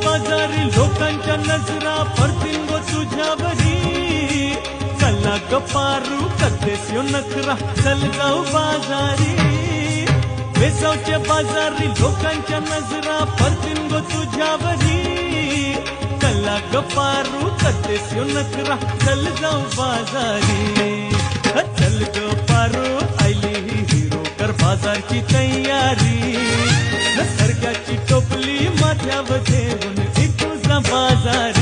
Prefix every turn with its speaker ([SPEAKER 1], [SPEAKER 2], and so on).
[SPEAKER 1] बाजारी लोकांच्या नजरा परतीन गो तुझ्यावरी चला ग पारू करतेस यो नखरा चल जाऊ बाजारी वेसावच्या बाजारी लोकांच्या नजरा परतीन गो तुझ्यावरी चला ग पारू करतेस यो नखरा चल जाऊ बाजारी चल ग पारू आईली ही हिरो कर बाजारची तयारी सरक्याची टोपली माझ्यावर ठेवून तुझा बाजार